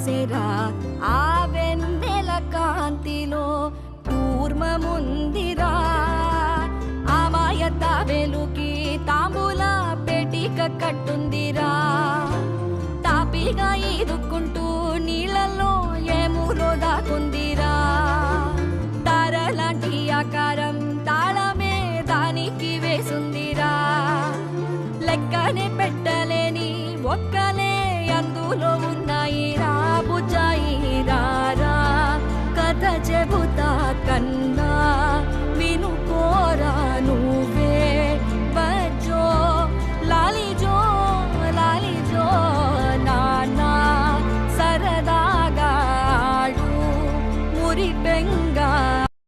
పూసెరా ఆ వెన్నెల కాంతిలో కూర్మముందిరా అమాయత వెలుకి తాంబూల పెటిక కట్టుందిరా తాపిగా ఈదుకుంటూ నీళ్ళల్లో ఏములో దాకుందిరా తారలాంటి ఆకారం తాళమే దానికి వేసుందిరా లెక్కనే పెట్టలేని ఒక్కలే అందులో ఉన్నాయిరా బుజ్జాయి రారా కథ చెబుతా కన్నా